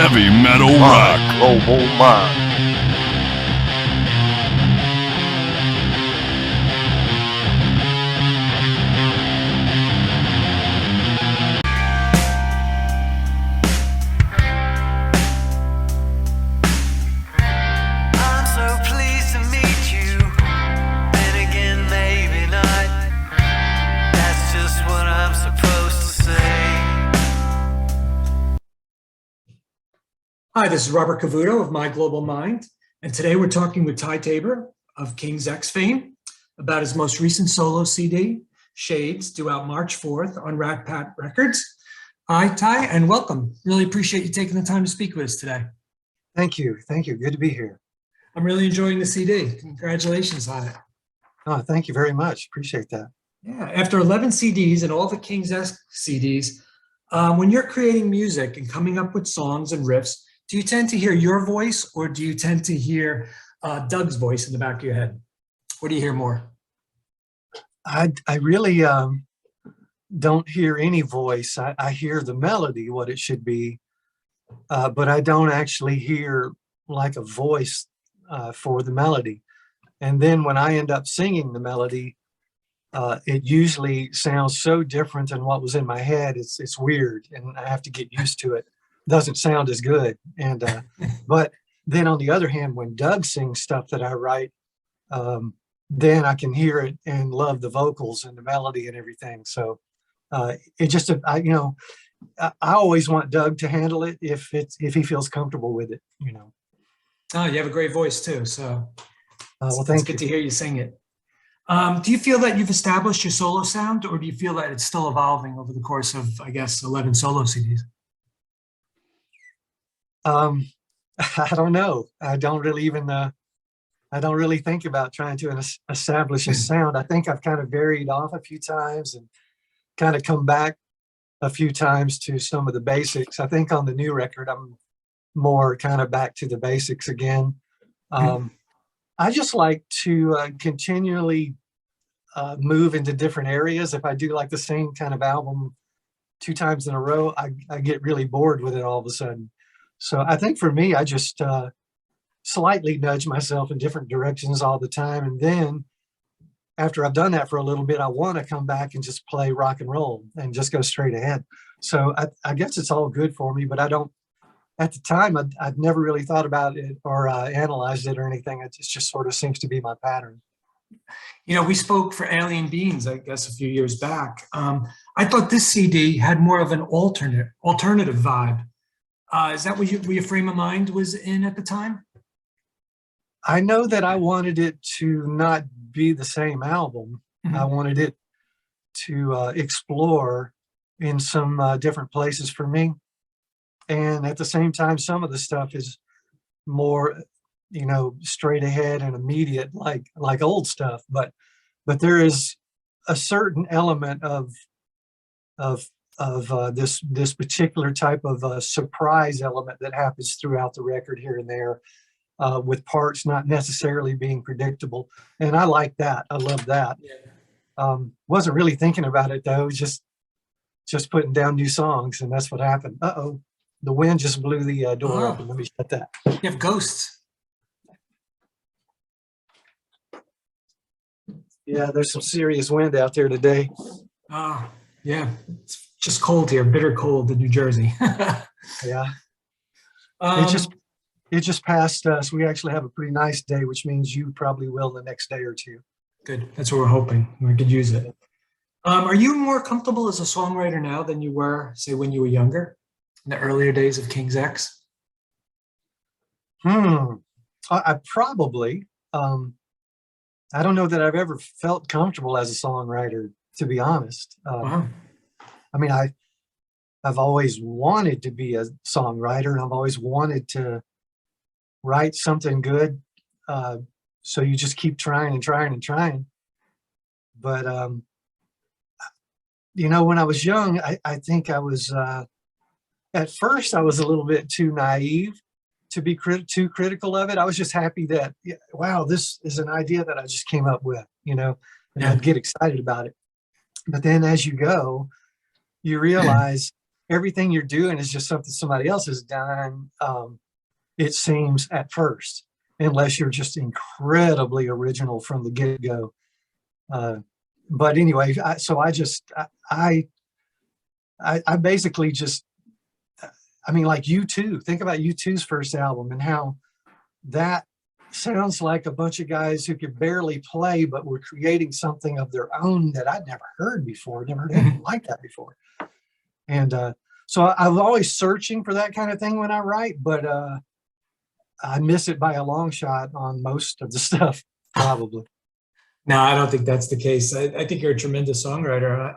Heavy metal rock. Global mind. I'm so pleased to meet you. Then again, maybe not. That's just what I'm supposed to say. Hi, this is Robert Cavuoto of My Global Mind, and today we're talking with Ty Tabor of King's X fame about his most recent solo CD, Shades, due out March 4th on Rat Pak Records. Hi, Ty, and welcome. Really appreciate you taking the time to speak with us today. Thank you. Thank you. Good to be here. I'm really enjoying the CD. Congratulations on it. Oh, thank you very much. Appreciate that. Yeah, after 11 CDs and all the King's X CDs, when you're creating music and coming up with songs and riffs, do you tend to hear your voice or do you tend to hear Doug's voice in the back of your head? What do you hear more? I really don't hear any voice. I hear the melody, what it should be, but I don't actually hear like a voice for the melody. And then when I end up singing the melody, it usually sounds so different than what was in my head. It's weird, and I have to get used to it. Doesn't sound as good. And but then on the other hand, when Doug sings stuff that I write, then I can hear it and love the vocals and the melody and everything. So it just I always want Doug to handle it if he feels comfortable with it. Oh, you have a great voice too. So Well, it's thank good you. to hear you sing it. Do you feel that you've established your solo sound, or do you feel that it's still evolving over the course of, I guess, 11 solo CDs? I don't know. I don't really think about trying to establish a sound. I think I've kind of varied off a few times and kind of come back a few times to some of the basics. I think on the new record, I'm more kind of back to the basics again. I just like to continually move into different areas. If I do like the same kind of album 2 times in a row, I get really bored with it all of a sudden. So I think for me, I just slightly nudge myself in different directions all the time. And then after I've done that for a little bit, I want to come back and just play rock and roll and just go straight ahead. So I guess it's all good for me, but I don't, at the time, I'd never really thought about it or analyzed it or anything. It just sort of seems to be my pattern. We spoke for Alien Beings, I guess, a few years back. I thought this CD had more of an alternative vibe. Is that what your frame of mind was in at the time? I know that I wanted it to not be the same album. Mm-hmm. I wanted it to explore in some different places for me. And at the same time, some of the stuff is more, straight ahead and immediate, like old stuff. But there is a certain element of this particular type of surprise element that happens throughout the record here and there, with parts not necessarily being predictable. And I like that. I love that. Yeah. Wasn't really thinking about it though. Just putting down new songs, and that's what happened. Uh-oh, the wind just blew the door open. Let me shut that. You have ghosts. Yeah, there's some serious wind out there today. Oh, yeah. It's just cold here, bitter cold in New Jersey. Yeah. It just passed us. We actually have a pretty nice day, which means you probably will the next day or two. Good. That's what we're hoping. We could use it. Are you more comfortable as a songwriter now than you were, say, when you were younger, in the earlier days of King's X? I probably. I don't know that I've ever felt comfortable as a songwriter, to be honest. Wow. I mean, I've always wanted to be a songwriter, and I've always wanted to write something good. So you just keep trying and trying and trying. But, when I was young, I think I was, at first I was a little bit too naive to be too critical of it. I was just happy that, wow, this is an idea that I just came up with, and I'd get excited about it. But then as you go, you realize everything you're doing is just something somebody else has done. It seems at first, unless you're just incredibly original from the get-go. But anyway, I basically just, I mean, like U2, think about U2's first album and how that sounds like a bunch of guys who could barely play, but were creating something of their own that I'd never heard before, never heard anything like that before. And so I'm always searching for that kind of thing when I write, but I miss it by a long shot on most of the stuff, probably. No, I don't think that's the case. I think you're a tremendous songwriter.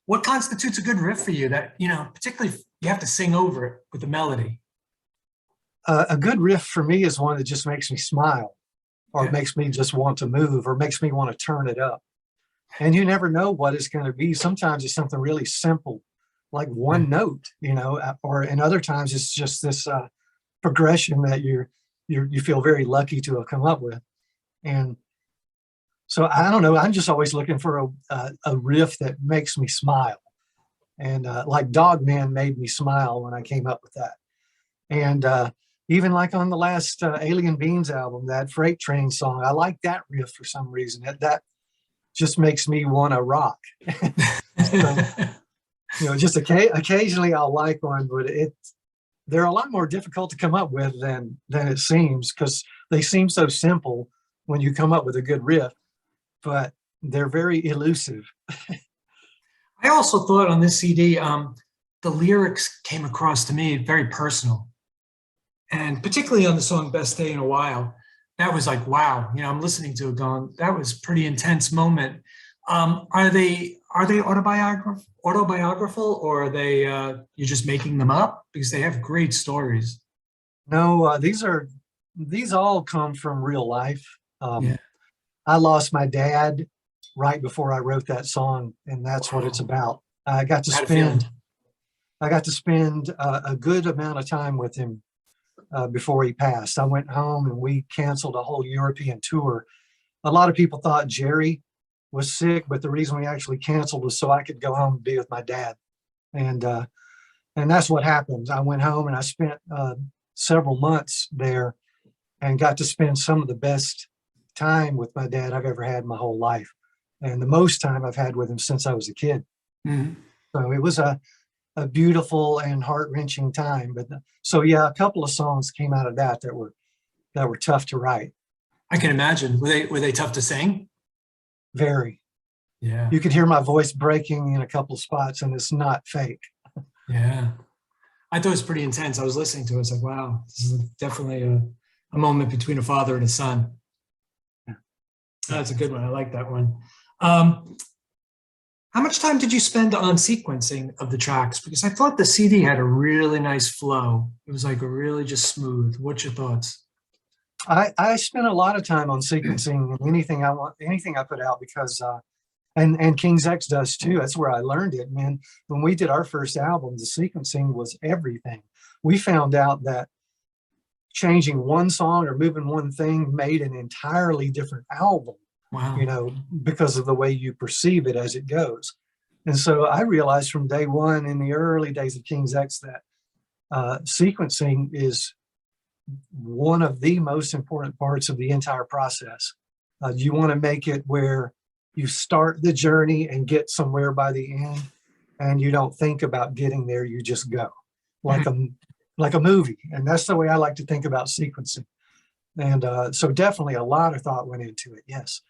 What constitutes a good riff for you that, particularly you have to sing over it with a melody? A good riff for me is one that just makes me smile, or makes me just want to move, or makes me want to turn it up. And you never know what it's going to be. Sometimes it's something really simple, like one note, or in other times it's just this progression that you feel very lucky to have come up with. And so I don't know, I'm just always looking for a riff that makes me smile. And like Dog Man made me smile when I came up with that. And even like on the last Alien Beans album, that Freight Train song, I like that riff for some reason. That just makes me want to rock. So, just occasionally I'll like one, but they're a lot more difficult to come up with than it seems, because they seem so simple when you come up with a good riff, but they're very elusive. I also thought on this CD, the lyrics came across to me very personal. And particularly on the song Best Day in a While, that was like, wow, I'm listening to it going, that was a pretty intense moment. Are they autobiographical, or are they you're just making them up? Because they have great stories. No, these all come from real life. I lost my dad right before I wrote that song, and that's what it's about. I got to spend a good amount of time with him before he passed. I went home and we canceled a whole European tour. A lot of people thought Jerry was sick, but the reason we actually canceled was so I could go home and be with my dad. And that's what happened. I went home and I spent several months there and got to spend some of the best time with my dad I've ever had in my whole life, and the most time I've had with him since I was a kid. Mm-hmm. So it was a beautiful and heart-wrenching time. But so yeah, a couple of songs came out of that were tough to write. I can imagine. Were they tough to sing? Very. Yeah. You could hear my voice breaking in a couple of spots, and it's not fake. Yeah. I thought it was pretty intense. I was listening to it. It's like, wow, this is definitely a moment between a father and a son. Yeah. That's a good one. I like that one. How much time did you spend on sequencing of the tracks? Because I thought the CD had a really nice flow. It was like a really just smooth. What's your thoughts? I spent a lot of time on sequencing anything I put out, because and King's X does too. That's where I learned it, man. When we did our first album, the sequencing was everything. We found out that changing one song or moving one thing made an entirely different album. Wow. Because of the way you perceive it as it goes. And so I realized from day one in the early days of King's X that sequencing is one of the most important parts of the entire process. You want to make it where you start the journey and get somewhere by the end, and you don't think about getting there, you just go like a movie. And that's the way I like to think about sequencing. And so definitely a lot of thought went into it. Yes.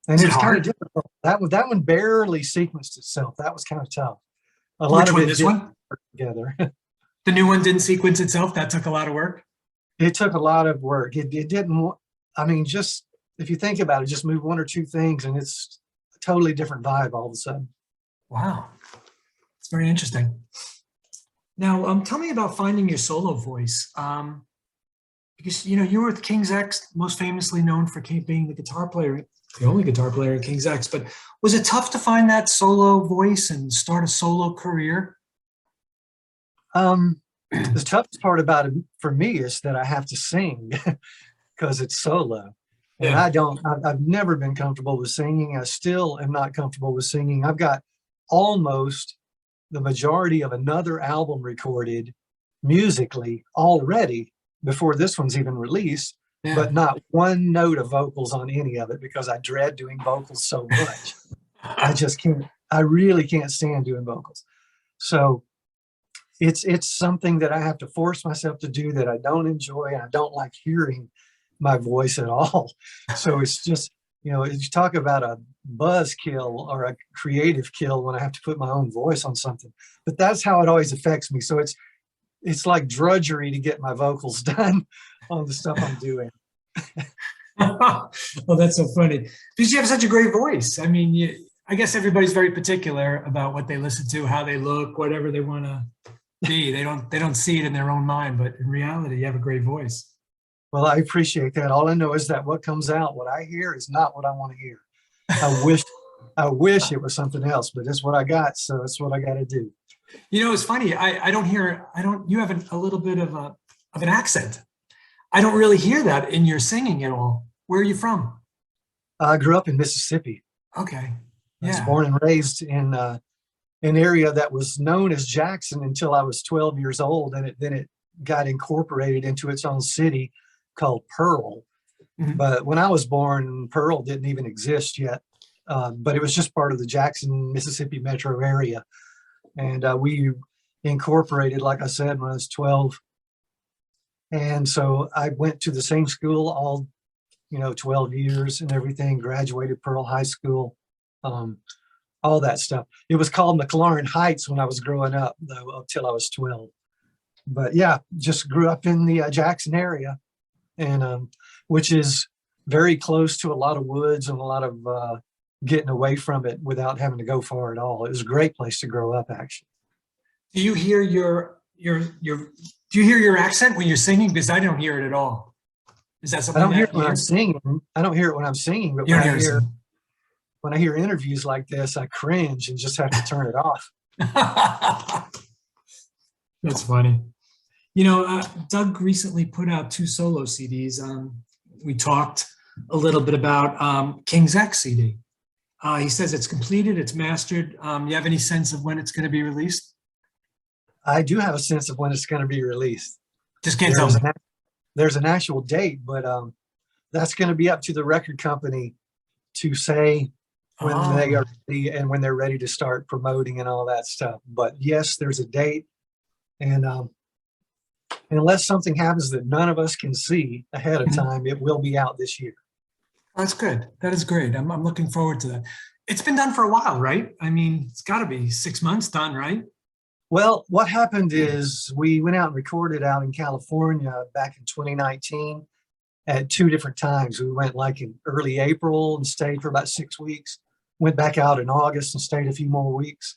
And it's kind of difficult. That one barely sequenced itself. That was kind of tough. Which one? This one? Together. The new one didn't sequence itself. That took a lot of work. It took a lot of work. It didn't. I mean, just if you think about it, just move one or two things, and it's a totally different vibe all of a sudden. Wow, it's very interesting. Now, tell me about finding your solo voice. Because you were with King's X, most famously known for being the guitar player, the only guitar player in King's X. But was it tough to find that solo voice and start a solo career? The toughest part about it for me is that I have to sing because it's solo. And I've never been comfortable with singing. I still am not comfortable with singing. I've got almost the majority of another album recorded musically already before this one's even released, but not one note of vocals on any of it because I dread doing vocals so much. I just can't, I really can't stand doing vocals. So it's something that I have to force myself to do that I don't enjoy. And I don't like hearing my voice at all. So it's just, you know, you talk about a buzz kill or a creative kill when I have to put my own voice on something, but that's how it always affects me. So it's like drudgery to get my vocals done on the stuff I'm doing. Well, that's so funny because you have such a great voice. I mean, I guess everybody's very particular about what they listen to, how they look, whatever they want to be. They don't see it in their own mind, but in reality, you have a great voice. Well, I appreciate that. All I know is that what comes out, what I hear, is not what I want to hear. I wish it was something else, but it's what I got, so it's what I got to do. You know, it's funny. You have a little bit of an accent. I don't really hear that in your singing at all. Where are you from? I grew up in Mississippi. Okay. I was born and raised in an area that was known as Jackson until I was 12 years old, and then it got incorporated into its own city called Pearl. Mm-hmm. But when I was born, Pearl didn't even exist yet. But it was just part of the Jackson, Mississippi metro area. And we incorporated, like I said, when I was 12. And so I went to the same school all, 12 years and everything, graduated Pearl High School, all that stuff. It was called McLaurin Heights when I was growing up, though, until I was 12. But yeah, just grew up in the Jackson area, and which is very close to a lot of woods and a lot of getting away from it without having to go far at all. It was a great place to grow up, actually. Do you hear do you hear your accent when you're singing? Because I don't hear it at all. Is that something? I don't hear it when I'm singing. I don't hear it when I'm singing, but when I hear interviews like this, I cringe and just have to turn it off. That's funny. Doug recently put out 2 solo CDs. We talked a little bit about King's X CD. He says it's completed, it's mastered. You have any sense of when it's going to be released? I do have a sense of when it's going to be released. Just can't tell me. There's an actual date, but that's going to be up to the record company to say when they are ready and when they're ready to start promoting and all that stuff. But yes, there's a date, and unless something happens that none of us can see ahead of time, it will be out this year. That's good. That is great. I'm looking forward to that. It's been done for a while, right? I mean, it's got to be 6 months done, right? Well, what happened is we went out and recorded out in California back in 2019 at 2 different times. We went like in early April and stayed for about 6 weeks, went back out in August and stayed a few more weeks.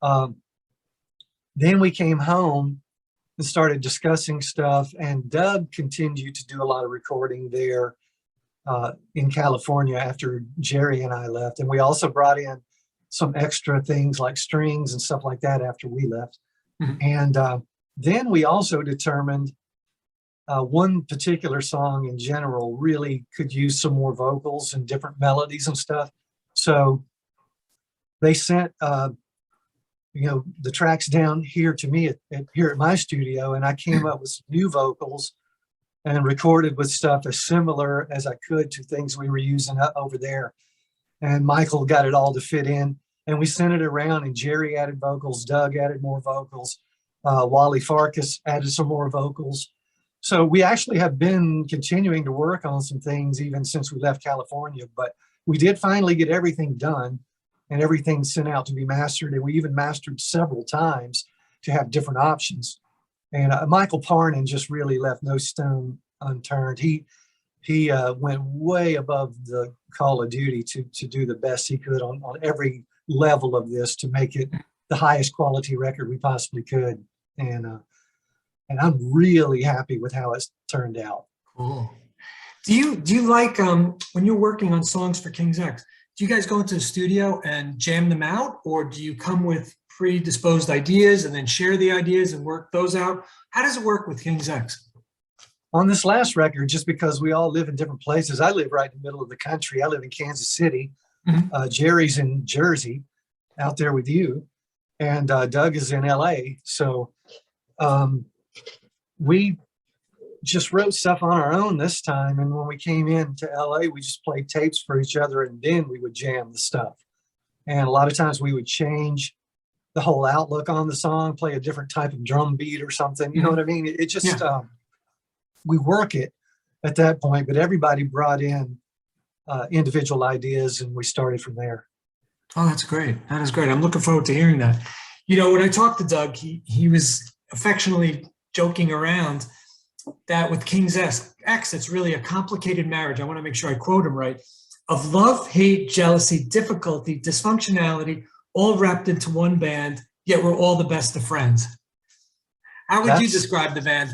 Then we came home and started discussing stuff, and Doug continued to do a lot of recording there in California after Jerry and I left. And we also brought in some extra things like strings and stuff like that after we left. Mm-hmm. And then we also determined one particular song in general really could use some more vocals and different melodies and stuff. So they sent, the tracks down here to me here at my studio, and I came up with some new vocals and recorded with stuff as similar as I could to things we were using over there. And Michael got it all to fit in, and we sent it around, and Jerry added vocals, Doug added more vocals, Wally Farkas added some more vocals. So we actually have been continuing to work on some things even since we left California, but we did finally get everything done and everything sent out to be mastered. And we even mastered several times to have different options. And Michael Parnan just really left no stone unturned. He went way above the call of duty to do the best he could on every level of this to make it the highest quality record we possibly could. And I'm really happy with how it's turned out. Cool. Do you like when you're working on songs for King's X, do you guys go into the studio and jam them out, or do you come with predisposed ideas and then share the ideas and work those out? How does it work with King's X? On this last record, just because we all live in different places, I live right in the middle of the country. I live in Kansas City. Mm-hmm. Jerry's in Jersey, out there with you. and Doug is in LA. So we just wrote stuff on our own this time. And when we came into LA, we just played tapes for each other, and then we would jam the stuff. And a lot of times we would change the whole outlook on the song, play a different type of drum beat or something. You know what I mean? It just, we work it at that point, but everybody brought in individual ideas, and we started from there. Oh, that's great. That is great. I'm looking forward to hearing that. You know, when I talked to Doug, he was affectionately joking around that with King's X, it's really a complicated marriage. I want to make sure I quote him right. Of love, hate, jealousy, difficulty, dysfunctionality, all wrapped into one band, yet we're all the best of friends. How would you describe the band?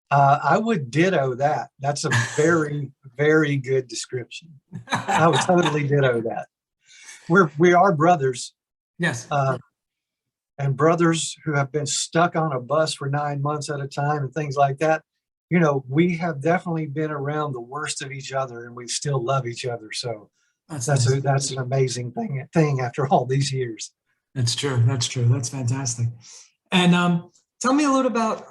I would ditto that. That's a very, very good description. I would totally ditto that. We are brothers. Yes. And brothers who have been stuck on a bus for 9 months at a time and things like that. You know, we have definitely been around the worst of each other, and we still love each other. So that's an amazing thing after all these years. That's true. That's true. That's fantastic. And tell me a little about,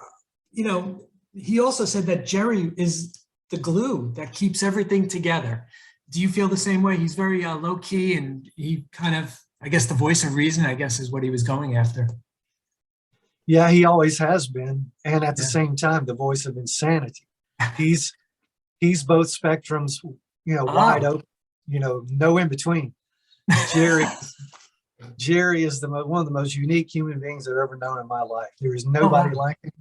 you know, he also said that Jerry is the glue that keeps everything together. Do you feel the same way? He's very low key, and he kind of, I guess the voice of reason, I guess, is what he was going after. Yeah, he always has been. And at the same time, the voice of insanity. He's both spectrums, you know, wide open, you know, no in between. Jerry is one of the most unique human beings I've ever known in my life. There is nobody like him.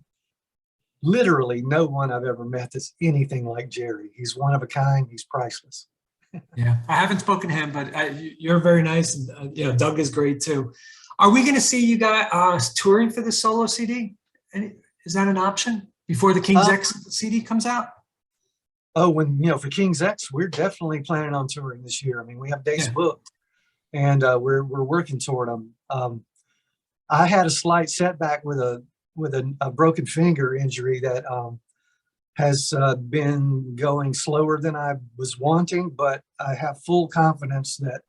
Literally no one I've ever met that's anything like Jerry. He's one of a kind. He's priceless. Yeah, I haven't spoken to him, but you're very nice. And, you know, Doug is great too. Are we going to see you guys touring for the solo CD? Is that an option before the King's X CD comes out? Oh, for King's X, we're definitely planning on touring this year. I mean, we have dates booked, and we're working toward them. I had a slight setback with a broken finger injury that has been going slower than I was wanting, but I have full confidence that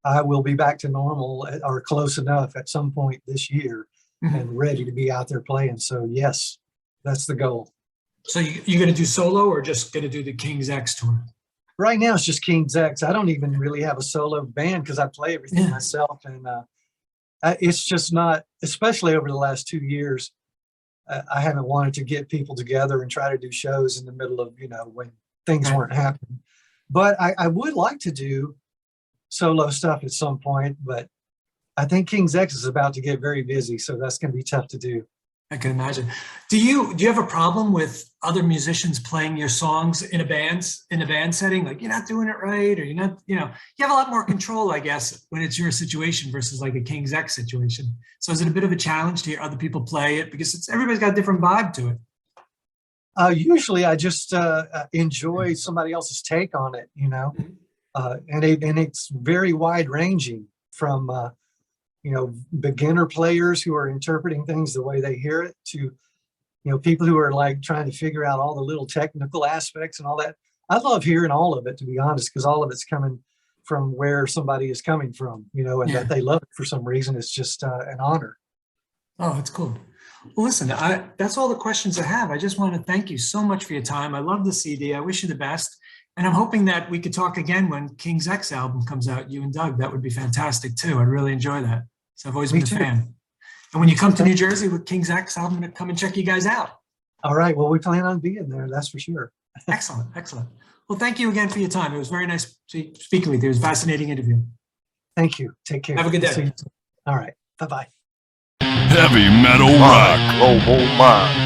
I will be back to normal or close enough at some point this year and ready to be out there playing. So yes, that's the goal. So you're going to do solo or just going to do the King's X tour? Right now it's just King's X. I don't even really have a solo band because I play everything myself. And it's just not, especially over the last 2 years, I haven't wanted to get people together and try to do shows in the middle of, you know, when things weren't happening. But I would like to do solo stuff at some point, but I think King's X is about to get very busy, so that's going to be tough to do. I can imagine. Do you have a problem with other musicians playing your songs in a band setting? Like, you're not doing it right, or you're not, you know, you have a lot more control, I guess, when it's your situation versus like a King's X situation. So is it a bit of a challenge to hear other people play it, because everybody's got a different vibe to it? Usually I just enjoy somebody else's take on it, you know. And it's very wide ranging from, you know, beginner players who are interpreting things the way they hear it to, you know, people who are like trying to figure out all the little technical aspects and all that. I love hearing all of it, to be honest, because all of it's coming from where somebody is coming from, you know, and that they love it for some reason. It's just an honor. Oh, that's cool. Well, listen, that's all the questions I have. I just want to thank you so much for your time. I love the CD. I wish you the best. And I'm hoping that we could talk again when King's X album comes out, you and Doug. That would be fantastic too. I'd really enjoy that. So I've always been a fan. And when you come to New Jersey with King's X, I'm going to come and check you guys out. All right. Well, we plan on being there. That's for sure. Excellent. Excellent. Well, thank you again for your time. It was very nice speaking with you. It was a fascinating interview. Thank you. Take care. Have a good day. All right. Bye-bye. Heavy metal rock. Global Mind.